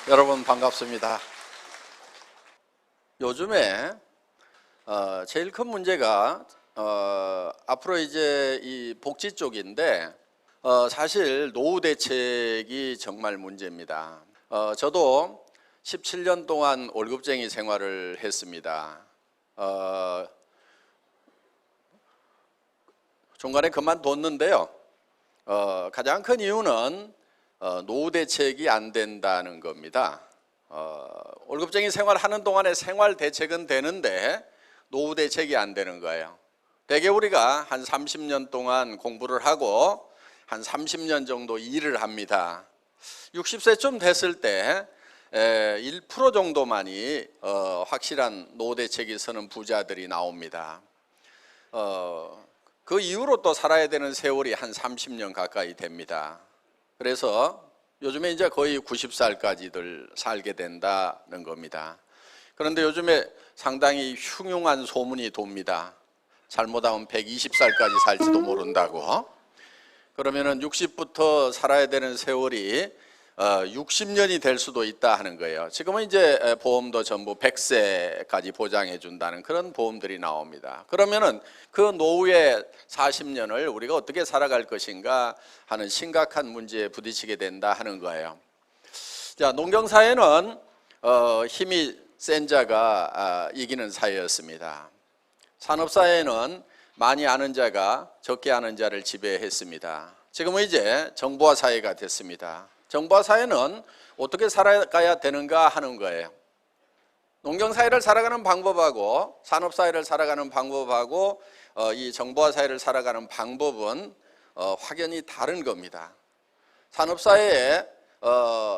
여러분 반갑습니다. 요즘에 제일 큰 문제가 앞으로 이제 이 복지 쪽인데 사실 노후 대책이 정말 문제입니다. 저도 17년 동안 월급쟁이 생활을 했습니다. 중간에 그만뒀는데요. 가장 큰 이유는 노후 대책이 안 된다는 겁니다. 월급쟁이 생활하는 동안에 생활 대책은 되는데 노후 대책이 안 되는 거예요. 대개 우리가 한 30년 동안 공부를 하고 한 30년 정도 일을 합니다. 60세쯤 됐을 때 1% 정도만이 확실한 노후 대책이 서는 부자들이 나옵니다. 그 이후로 또 살아야 되는 세월이 한 30년 가까이 됩니다. 그래서 요즘에 이제 거의 90살까지들 살게 된다는 겁니다. 그런데 요즘에 상당히 흉흉한 소문이 돕니다. 잘못하면 120살까지 살지도 모른다고. 그러면은 60부터 살아야 되는 세월이 60년이 될 수도 있다 하는 거예요. 지금은 이제 보험도 전부 100세까지 보장해 준다는 그런 보험들이 나옵니다. 그러면은 그 노후의 40년을 우리가 어떻게 살아갈 것인가 하는 심각한 문제에 부딪히게 된다 하는 거예요. 자, 농경사회는 힘이 센 자가 이기는 사회였습니다. 산업사회는 많이 아는 자가 적게 아는 자를 지배했습니다. 지금은 이제 정보화 사회가 됐습니다. 정보화 사회는 어떻게 살아가야 되는가 하는 거예요. 농경사회를 살아가는 방법하고 산업사회를 살아가는 방법하고 이 정보화 사회를 살아가는 방법은 확연히 다른 겁니다. 산업사회에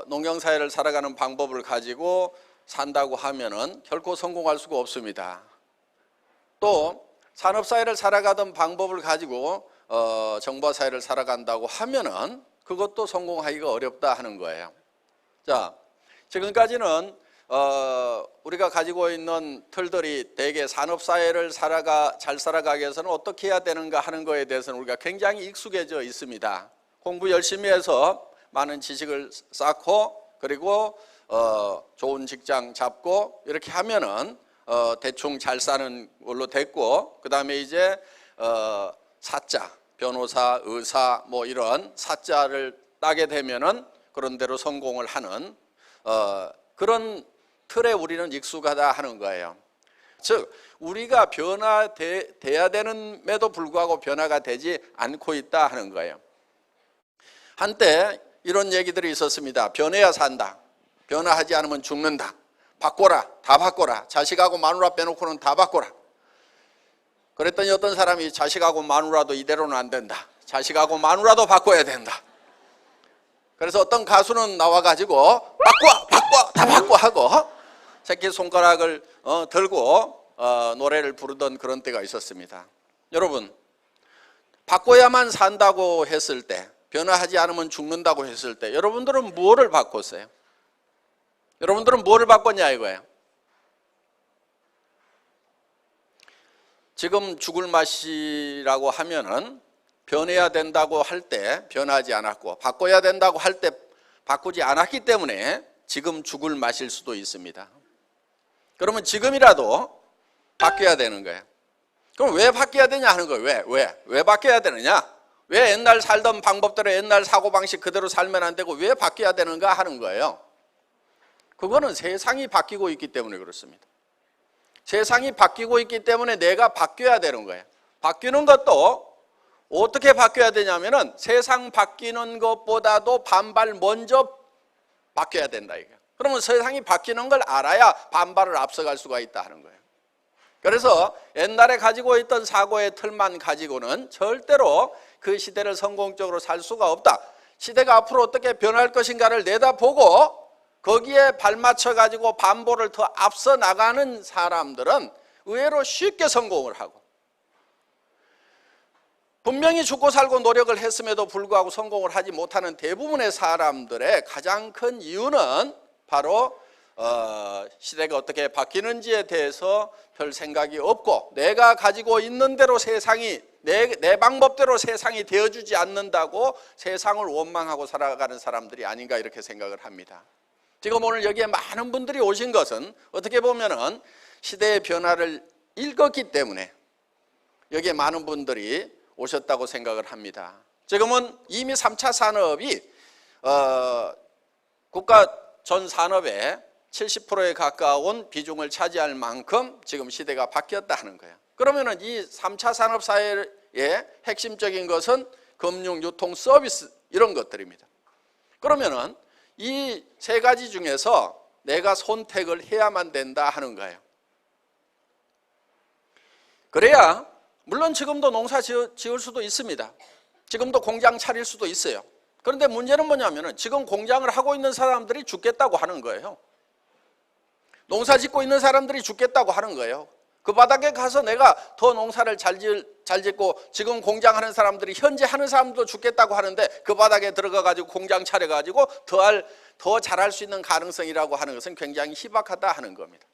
농경사회를 살아가는 방법을 가지고 산다고 하면은 결코 성공할 수가 없습니다. 또 산업사회를 살아가던 방법을 가지고 정보화사회를 살아간다고 하면은 그것도 성공하기가 어렵다 하는 거예요. 자, 지금까지는 우리가 가지고 있는 틀들이 대개 산업사회를 잘 살아가기 위해서는 어떻게 해야 되는가 하는 거에 대해서는 우리가 굉장히 익숙해져 있습니다. 공부 열심히 해서 많은 지식을 쌓고 그리고 좋은 직장 잡고 이렇게 하면은 대충 잘 사는 걸로 됐고, 그 다음에 이제 사자, 변호사, 의사 뭐 이런 사자를 따게 되면은 그런 대로 성공을 하는 그런 틀에 우리는 익숙하다 하는 거예요. 즉 우리가 변화돼야 되는에도 불구하고 변화가 되지 않고 있다 하는 거예요. 한때 이런 얘기들이 있었습니다. 변해야 산다. 변화하지 않으면 죽는다. 바꿔라. 다 바꿔라. 자식하고 마누라 빼놓고는 다 바꿔라. 그랬더니 어떤 사람이 자식하고 마누라도 이대로는 안 된다. 자식하고 마누라도 바꿔야 된다. 그래서 어떤 가수는 나와가지고 바꿔 다 바꿔 하고 새끼손가락을 들고 노래를 부르던 그런 때가 있었습니다. 여러분, 바꿔야만 산다고 했을 때, 변화하지 않으면 죽는다고 했을 때 여러분들은 뭐를 바꿨어요? 여러분들은 뭐를 바꿨냐 이거예요. 지금 죽을 맛이라고 하면은 변해야 된다고 할 때 변하지 않았고 바꿔야 된다고 할 때 바꾸지 않았기 때문에 지금 죽을 맛일 수도 있습니다. 그러면 지금이라도 바뀌어야 되는 거예요. 그럼 왜 바뀌어야 되냐 하는 거예요. 왜 바뀌어야 되느냐? 왜 옛날 살던 방법대로 옛날 사고방식 그대로 살면 안 되고 왜 바뀌어야 되는가 하는 거예요. 그거는 세상이 바뀌고 있기 때문에 그렇습니다. 세상이 바뀌고 있기 때문에 내가 바뀌어야 되는 거예요. 바뀌는 것도 어떻게 바뀌어야 되냐면은 세상 바뀌는 것보다도 반발 먼저 바뀌어야 된다 이거예요. 그러면 세상이 바뀌는 걸 알아야 반발을 앞서갈 수가 있다 하는 거예요. 그래서 옛날에 가지고 있던 사고의 틀만 가지고는 절대로 그 시대를 성공적으로 살 수가 없다. 시대가 앞으로 어떻게 변할 것인가를 내다보고 거기에 발맞춰 가지고 반보를 더 앞서 나가는 사람들은 의외로 쉽게 성공을 하고, 분명히 죽고 살고 노력을 했음에도 불구하고 성공을 하지 못하는 대부분의 사람들의 가장 큰 이유는 바로 시대가 어떻게 바뀌는지에 대해서 별 생각이 없고 내가 가지고 있는 대로 세상이 내 방법대로 세상이 되어주지 않는다고 세상을 원망하고 살아가는 사람들이 아닌가 이렇게 생각을 합니다. 지금 오늘 여기에 많은 분들이 오신 것은 어떻게 보면은 시대의 변화를 읽었기 때문에 여기에 많은 분들이 오셨다고 생각을 합니다. 지금은 이미 3차 산업이 국가 전 산업의 70%에 가까운 비중을 차지할 만큼 지금 시대가 바뀌었다 하는 거예요. 그러면은 이 3차 산업 사회의 핵심적인 것은 금융, 유통, 서비스 이런 것들입니다. 그러면은 이 세 가지 중에서 내가 선택을 해야만 된다 하는 거예요. 그래야 물론 지금도 농사 지을 수도 있습니다. 지금도 공장 차릴 수도 있어요. 그런데 문제는 뭐냐면은 지금 공장을 하고 있는 사람들이 죽겠다고 하는 거예요. 농사 짓고 있는 사람들이 죽겠다고 하는 거예요. 그 바닥에 가서 내가 더 농사를 잘 짓고 지금 공장하는 사람들이 현재 하는 사람도 죽겠다고 하는데 그 바닥에 들어가가지고 공장 차려가지고 더 잘할 수 있는 가능성이라고 하는 것은 굉장히 희박하다 하는 겁니다.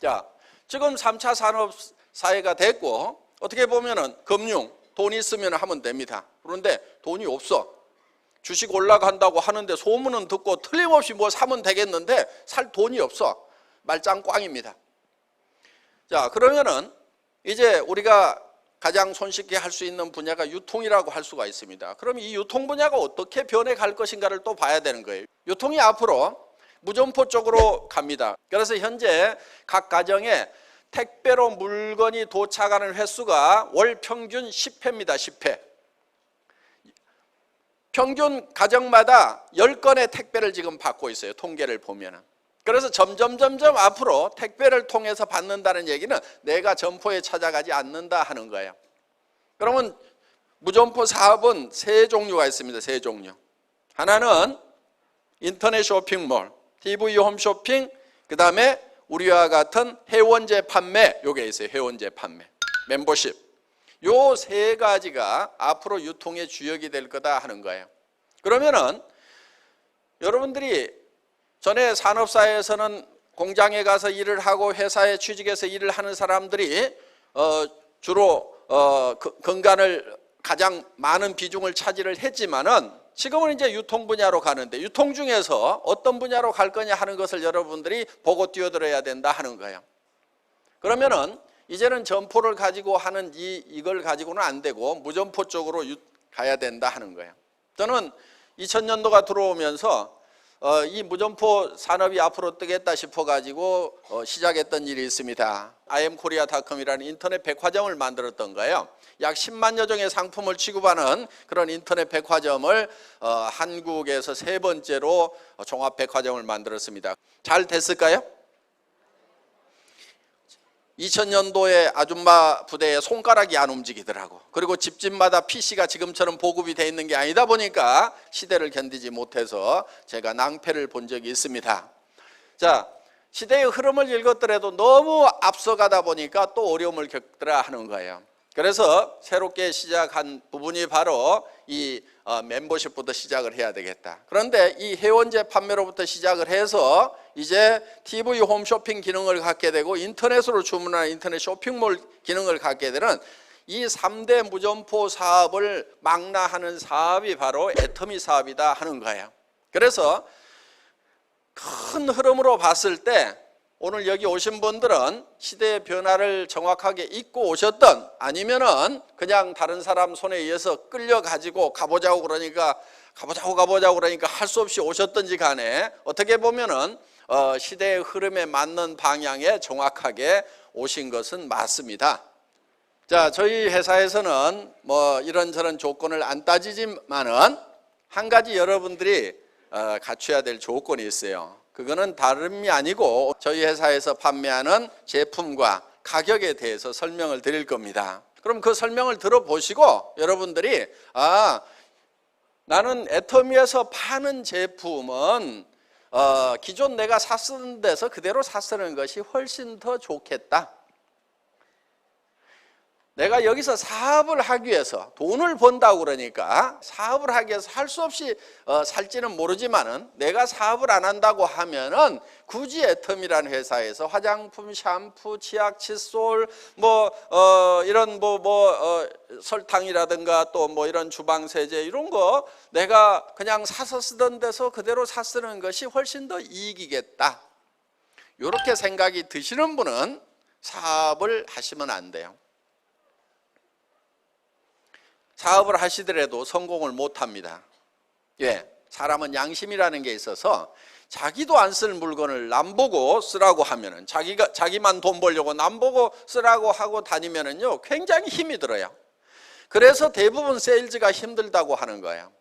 자, 지금 3차 산업 사회가 됐고 어떻게 보면은 금융, 돈이 있으면 하면 됩니다. 그런데 돈이 없어. 주식 올라간다고 하는데 소문은 듣고 틀림없이 뭐 사면 되겠는데 살 돈이 없어. 말짱 꽝입니다. 자, 그러면은 이제 우리가 가장 손쉽게 할 수 있는 분야가 유통이라고 할 수가 있습니다. 그럼 이 유통 분야가 어떻게 변해갈 것인가를 또 봐야 되는 거예요. 유통이 앞으로 무점포 쪽으로 갑니다. 그래서 현재 각 가정에 택배로 물건이 도착하는 횟수가 월 평균 10회입니다. 10회. 평균 가정마다 10건의 택배를 지금 받고 있어요. 통계를 보면은. 그래서 점점 앞으로 택배를 통해서 받는다는 얘기는 내가 점포에 찾아가지 않는다 하는 거예요. 그러면 무점포 사업은 세 종류가 있습니다. 세 종류. 하나는 인터넷 쇼핑몰, TV 홈쇼핑, 그 다음에 우리와 같은 회원제 판매, 요게 있어요. 회원제 판매, 멤버십. 요 세 가지가 앞으로 유통의 주역이 될 거다 하는 거예요. 그러면은 여러분들이 전에 산업사회에서는 공장에 가서 일을 하고 회사에 취직해서 일을 하는 사람들이 주로 근간을 가장 많은 비중을 차지를 했지만은 지금은 이제 유통 분야로 가는데 유통 중에서 어떤 분야로 갈 거냐 하는 것을 여러분들이 보고 뛰어들어야 된다 하는 거예요. 그러면은 이제는 점포를 가지고 하는 이걸 가지고는 안 되고 무점포 쪽으로 가야 된다 하는 거예요. 저는 2000년도가 들어오면서 이 무점포 산업이 앞으로 뜨겠다 싶어가지고 시작했던 일이 있습니다. imkorea.com이라는 인터넷 백화점을 만들었던 거예요. 약 10만여 종의 상품을 취급하는 그런 인터넷 백화점을 한국에서 세 번째로 종합백화점을 만들었습니다. 잘 됐을까요? 2000년도에 아줌마 부대에 손가락이 안 움직이더라고. 그리고 집집마다 PC가 지금처럼 보급이 돼 있는 게 아니다 보니까 시대를 견디지 못해서 제가 낭패를 본 적이 있습니다. 자, 시대의 흐름을 읽었더라도 너무 앞서가다 보니까 또 어려움을 겪더라 하는 거예요. 그래서 새롭게 시작한 부분이 바로 이 멤버십부터 시작을 해야 되겠다. 그런데 이 회원제 판매로부터 시작을 해서 이제 TV 홈쇼핑 기능을 갖게 되고 인터넷으로 주문하는 인터넷 쇼핑몰 기능을 갖게 되는 이 3대 무점포 사업을 망라하는 사업이 바로 애터미 사업이다 하는 거예요. 그래서 큰 흐름으로 봤을 때 오늘 여기 오신 분들은 시대의 변화를 정확하게 읽고 오셨던 아니면은 그냥 다른 사람 손에 의해서 끌려가지고 가보자고 그러니까 할 수 없이 오셨던지 간에 어떻게 보면은 시대의 흐름에 맞는 방향에 정확하게 오신 것은 맞습니다. 자, 저희 회사에서는 뭐 이런저런 조건을 안 따지지만은 한 가지 여러분들이 갖춰야 될 조건이 있어요. 그거는 다름이 아니고 저희 회사에서 판매하는 제품과 가격에 대해서 설명을 드릴 겁니다. 그럼 그 설명을 들어보시고 여러분들이 나는 애터미에서 파는 제품은 기존 내가 샀던 데서 그대로 샀는 것이 훨씬 더 좋겠다. 내가 여기서 사업을 하기 위해서 돈을 번다고 그러니까 사업을 하기 위해서 할 수 없이 살지는 모르지만은 내가 사업을 안 한다고 하면은 굳이 애텀이라는 회사에서 화장품, 샴푸, 치약, 칫솔 이런 설탕이라든가 또 이런 주방 세제 이런 거 내가 그냥 사서 쓰던 데서 그대로 사 쓰는 것이 훨씬 더 이익이겠다. 이렇게 생각이 드시는 분은 사업을 하시면 안 돼요. 사업을 하시더라도 성공을 못 합니다. 예, 사람은 양심이라는 게 있어서 자기도 안 쓸 물건을 남 보고 쓰라고 하면은 자기만 돈 벌려고 남 보고 쓰라고 하고 다니면은요 굉장히 힘이 들어요. 그래서 대부분 세일즈가 힘들다고 하는 거예요.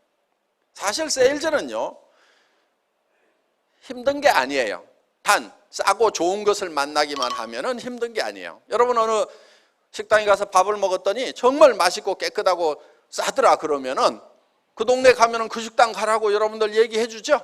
사실 세일즈는요 힘든 게 아니에요. 단 싸고 좋은 것을 만나기만 하면은 힘든 게 아니에요. 여러분 어느 식당에 가서 밥을 먹었더니 정말 맛있고 깨끗하고 싸더라 그러면은 그 동네 가면은 그 식당 가라고 여러분들 얘기해 주죠.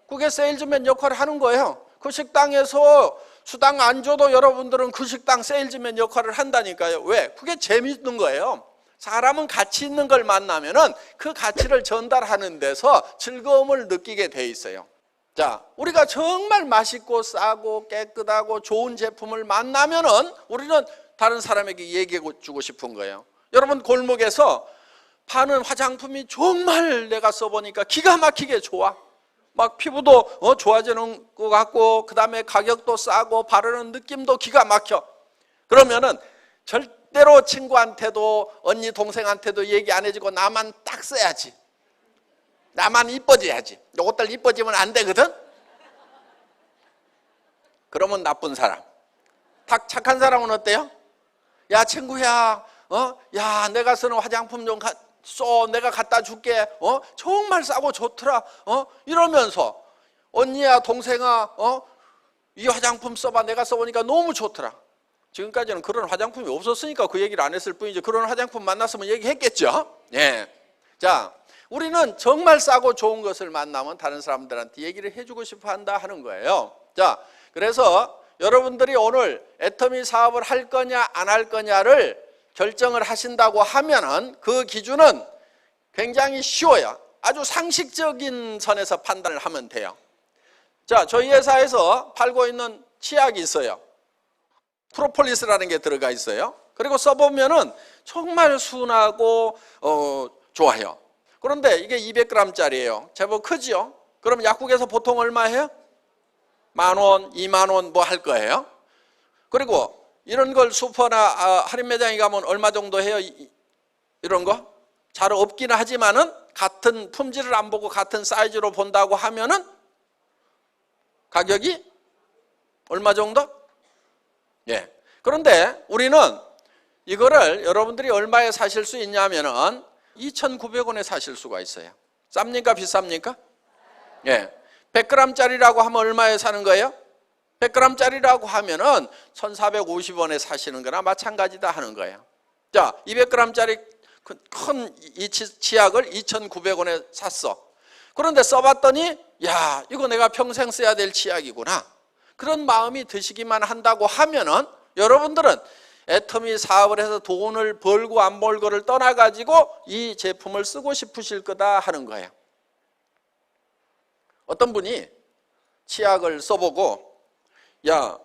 그게 세일즈맨 역할을 하는 거예요. 그 식당에서 수당 안 줘도 여러분들은 그 식당 세일즈맨 역할을 한다니까요. 왜? 그게 재밌는 거예요. 사람은 가치 있는 걸 만나면은 그 가치를 전달하는 데서 즐거움을 느끼게 돼 있어요. 자, 우리가 정말 맛있고 싸고 깨끗하고 좋은 제품을 만나면은 우리는 다른 사람에게 얘기해 주고 싶은 거예요. 여러분 골목에서 파는 화장품이 정말 내가 써보니까 기가 막히게 좋아. 막 피부도 좋아지는 것 같고 그 다음에 가격도 싸고 바르는 느낌도 기가 막혀. 그러면은 절대로 친구한테도 언니 동생한테도 얘기 안 해주고 나만 딱 써야지. 나만 이뻐져야지. 요것들 이뻐지면 안 되거든. 그러면 나쁜 사람. 딱 착한 사람은 어때요? 야 친구야, 야 내가 쓰는 화장품 좀 써, 내가 갖다 줄게. 정말 싸고 좋더라. 이러면서 언니야 동생아, 이 화장품 써봐. 내가 써보니까 너무 좋더라. 지금까지는 그런 화장품이 없었으니까 그 얘기를 안 했을 뿐이지. 그런 화장품 만났으면 얘기했겠죠. 예. 자, 우리는 정말 싸고 좋은 것을 만나면 다른 사람들한테 얘기를 해주고 싶어 한다 하는 거예요. 자, 그래서 여러분들이 오늘 애터미 사업을 할 거냐 안 할 거냐를 결정을 하신다고 하면은 그 기준은 굉장히 쉬워요. 아주 상식적인 선에서 판단을 하면 돼요. 자, 저희 회사에서 팔고 있는 치약이 있어요. 프로폴리스라는 게 들어가 있어요. 그리고 써보면은 정말 순하고 좋아요. 그런데 이게 200g짜리예요. 제법 크죠? 그럼 약국에서 보통 얼마 해요? 10,000원, 20,000원 뭐 할 거예요. 그리고 이런 걸 슈퍼나 할인 매장에 가면 얼마 정도 해요? 이런 거? 잘 없기는 하지만은 같은 품질을 안 보고 같은 사이즈로 본다고 하면은 가격이 얼마 정도? 예. 그런데 우리는 이거를 여러분들이 얼마에 사실 수 있냐면은 2,900원에 사실 수가 있어요. 쌉니까? 비쌉니까? 예. 100g짜리라고 하면 얼마에 사는 거예요? 100g짜리라고 하면은 1,450원에 사시는 거나 마찬가지다 하는 거예요. 자, 200g짜리 큰 이 치약을 2,900원에 샀어. 그런데 써봤더니 야, 이거 내가 평생 써야 될 치약이구나. 그런 마음이 드시기만 한다고 하면은 여러분들은 애터미 사업을 해서 돈을 벌고 안 벌고를 떠나가지고 이 제품을 쓰고 싶으실 거다 하는 거예요. 어떤 분이 치약을 써보고 야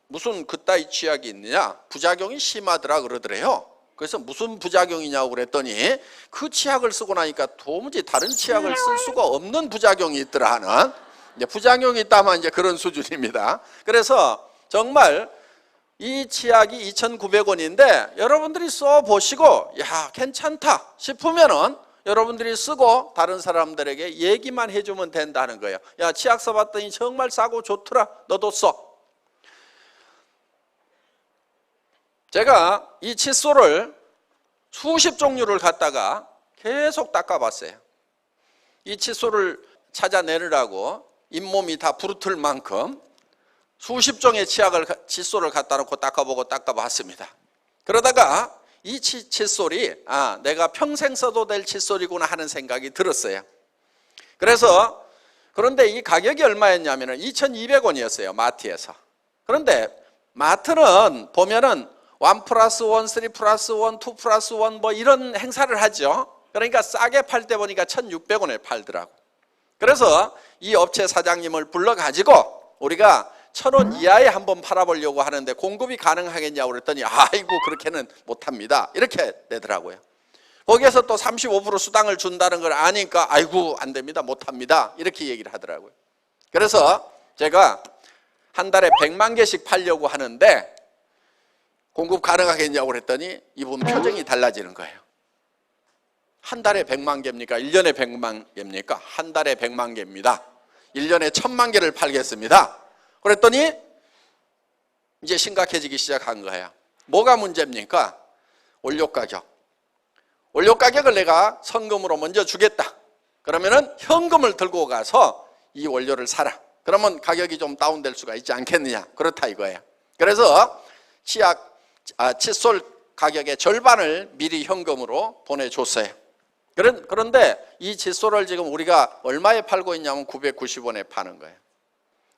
무슨 그따위 치약이 있느냐 부작용이 심하더라 그러더래요. 그래서 무슨 부작용이냐고 그랬더니 그 치약을 쓰고 나니까 도무지 다른 치약을 쓸 수가 없는 부작용이 있더라 하는 이제 부작용이 있다면 이제 그런 수준입니다. 그래서 정말 이 치약이 2,900원인데 여러분들이 써보시고 야 괜찮다 싶으면은 여러분들이 쓰고 다른 사람들에게 얘기만 해주면 된다는 거예요. 야 치약 써봤더니 정말 싸고 좋더라. 너도 써. 제가 이 칫솔을 수십 종류를 갖다가 계속 닦아봤어요. 이 칫솔을 찾아내느라고 잇몸이 다 부르틀 만큼 수십 종의 칫솔을 갖다 놓고 닦아보고 닦아봤습니다. 그러다가 이 칫솔이 내가 평생 써도 될 칫솔이구나 하는 생각이 들었어요. 그래서 그런데 이 가격이 얼마였냐면 2,200원이었어요. 마트에서. 그런데 마트는 보면은 1+1, 3+1, 2+1 뭐 이런 행사를 하죠. 그러니까 싸게 팔 때 보니까 1,600원에 팔더라고. 그래서 이 업체 사장님을 불러가지고 우리가 1,000원 이하에 한번 팔아보려고 하는데 공급이 가능하겠냐고 그랬더니 아이고 그렇게는 못합니다. 이렇게 내더라고요. 거기에서 또 35% 수당을 준다는 걸 아니까 아이고 안 됩니다. 못합니다. 이렇게 얘기를 하더라고요. 그래서 제가 한 달에 100만 개씩 팔려고 하는데 공급 가능하겠냐고 그랬더니 이분 표정이 달라지는 거예요. 한 달에 100만 개입니까? 1년에 100만 개입니까? 한 달에 100만 개입니다. 1년에 1,000만 개를 팔겠습니다. 그랬더니 이제 심각해지기 시작한 거예요. 뭐가 문제입니까? 원료 가격. 원료 가격을 내가 성금으로 먼저 주겠다. 그러면은 현금을 들고 가서 이 원료를 사라. 그러면 가격이 좀 다운될 수가 있지 않겠느냐. 그렇다 이거예요. 그래서 칫솔 가격의 절반을 미리 현금으로 보내줬어요. 그런데 이 칫솔을 지금 우리가 얼마에 팔고 있냐면 990원에 파는 거예요.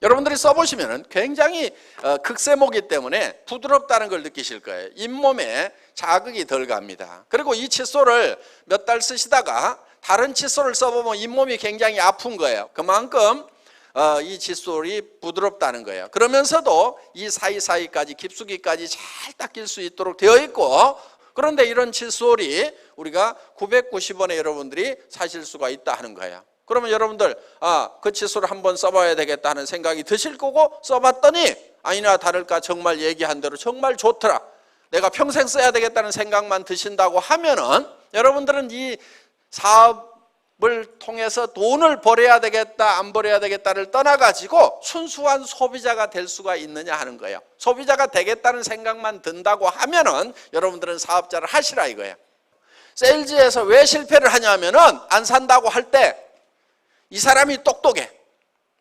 여러분들이 써보시면 굉장히 극세모기 때문에 부드럽다는 걸 느끼실 거예요. 잇몸에 자극이 덜 갑니다. 그리고 이 칫솔을 몇 달 쓰시다가 다른 칫솔을 써보면 잇몸이 굉장히 아픈 거예요. 그만큼 이 칫솔이 부드럽다는 거예요. 그러면서도 이 사이사이까지 깊숙이까지 잘 닦일 수 있도록 되어 있고, 그런데 이런 칫솔이 우리가 990원에 여러분들이 사실 수가 있다 하는 거예요. 그러면 여러분들 그 칫솔을 한번 써봐야 되겠다 하는 생각이 드실 거고, 써봤더니 아니나 다를까 정말 얘기한 대로 정말 좋더라, 내가 평생 써야 되겠다는 생각만 드신다고 하면은 여러분들은 이 사업을 통해서 돈을 벌어야 되겠다 안 벌어야 되겠다를 떠나가지고 순수한 소비자가 될 수가 있느냐 하는 거예요. 소비자가 되겠다는 생각만 든다고 하면은 여러분들은 사업자를 하시라 이거예요. 세일즈에서 왜 실패를 하냐면은 안 산다고 할 때 이 사람이 똑똑해.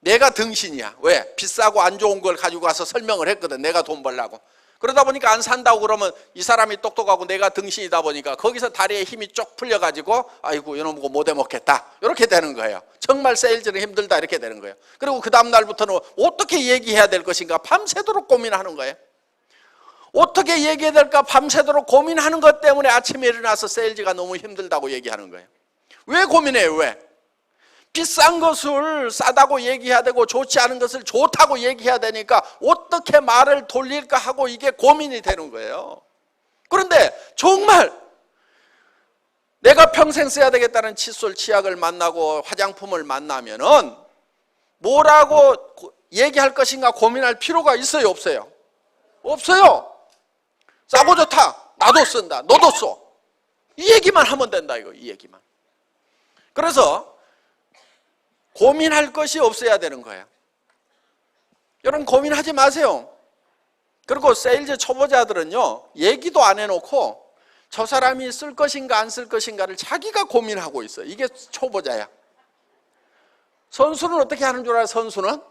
내가 등신이야. 왜? 비싸고 안 좋은 걸 가지고 와서 설명을 했거든. 내가 돈 벌라고. 그러다 보니까 안 산다고 그러면 이 사람이 똑똑하고 내가 등신이다 보니까 거기서 다리에 힘이 쭉 풀려가지고 아이고 이놈 거 못 해먹겠다 이렇게 되는 거예요. 정말 세일즈는 힘들다 이렇게 되는 거예요. 그리고 그 다음 날부터는 어떻게 얘기해야 될 것인가 밤새도록 고민하는 거예요. 어떻게 얘기해야 될까 밤새도록 고민하는 것 때문에 아침에 일어나서 세일즈가 너무 힘들다고 얘기하는 거예요. 왜 고민해요? 왜? 비싼 것을 싸다고 얘기해야 되고 좋지 않은 것을 좋다고 얘기해야 되니까 어떻게 말을 돌릴까 하고 이게 고민이 되는 거예요. 그런데 정말 내가 평생 써야 되겠다는 칫솔, 치약을 만나고 화장품을 만나면은 뭐라고 얘기할 것인가 고민할 필요가 있어요, 없어요? 없어요. 싸고 좋다, 나도 쓴다, 너도 써, 이 얘기만 하면 된다 이거, 이 얘기만. 그래서 고민할 것이 없어야 되는 거예요. 여러분 고민하지 마세요. 그리고 세일즈 초보자들은요, 얘기도 안 해놓고 저 사람이 쓸 것인가 안 쓸 것인가를 자기가 고민하고 있어요. 이게 초보자야. 선수는 어떻게 하는 줄 알아요? 선수는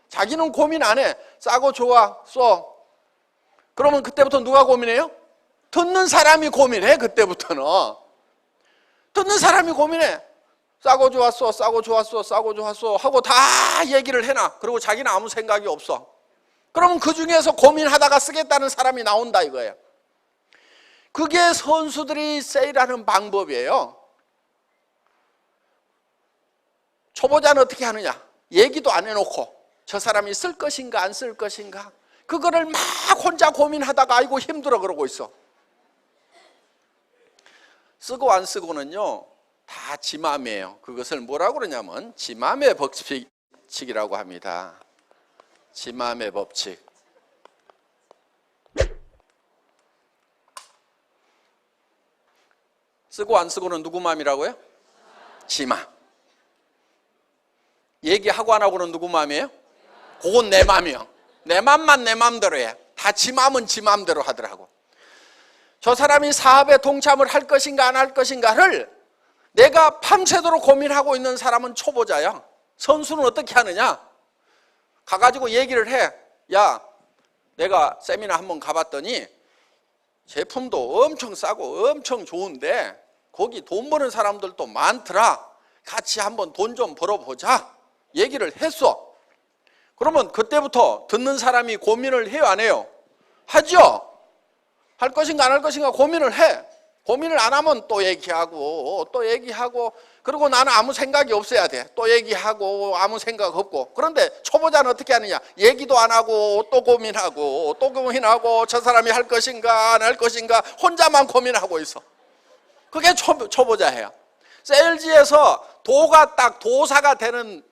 자기는 고민 안 해. 싸고 좋아, 써. 그러면 그때부터 누가 고민해요? 듣는 사람이 고민해. 그때부터는 듣는 사람이 고민해. 싸고 좋았어, 싸고 좋았어, 싸고 좋았어 하고 다 얘기를 해놔. 그리고 자기는 아무 생각이 없어. 그러면 그 중에서 고민하다가 쓰겠다는 사람이 나온다 이거예요. 그게 선수들이 세일하는 방법이에요. 초보자는 어떻게 하느냐? 얘기도 안 해놓고 저 사람이 쓸 것인가 안 쓸 것인가 그거를 막 혼자 고민하다가 아이고 힘들어 그러고 있어. 쓰고 안 쓰고는요 다 지 맘이에요. 그것을 뭐라고 그러냐면 지 맘의 법칙이라고 합니다. 지 맘의 법칙. 쓰고 안 쓰고는 누구 맘이라고요? 지 맘. 얘기하고 안 하고는 누구 맘이에요? 그건 내 맘이요. 내 맘만 내 맘대로 해. 다 지 맘은 지 맘대로 하더라고. 저 사람이 사업에 동참을 할 것인가 안 할 것인가를 내가 밤새도록 고민하고 있는 사람은 초보자야. 선수는 어떻게 하느냐? 가가지고 얘기를 해. 야, 내가 세미나 한번 가봤더니 제품도 엄청 싸고 엄청 좋은데 거기 돈 버는 사람들도 많더라. 같이 한번 돈 좀 벌어보자. 얘기를 했어. 그러면 그때부터 듣는 사람이 고민을 해요, 안 해요? 하죠? 할 것인가 안 할 것인가 고민을 해. 고민을 안 하면 또 얘기하고 또 얘기하고, 그리고 나는 아무 생각이 없어야 돼. 또 얘기하고 아무 생각 없고. 그런데 초보자는 어떻게 하느냐? 얘기도 안 하고 또 고민하고 또 고민하고, 저 사람이 할 것인가 안 할 것인가 혼자만 고민하고 있어. 그게 초보자예요. 셀지에서 도가 딱 도사가 되는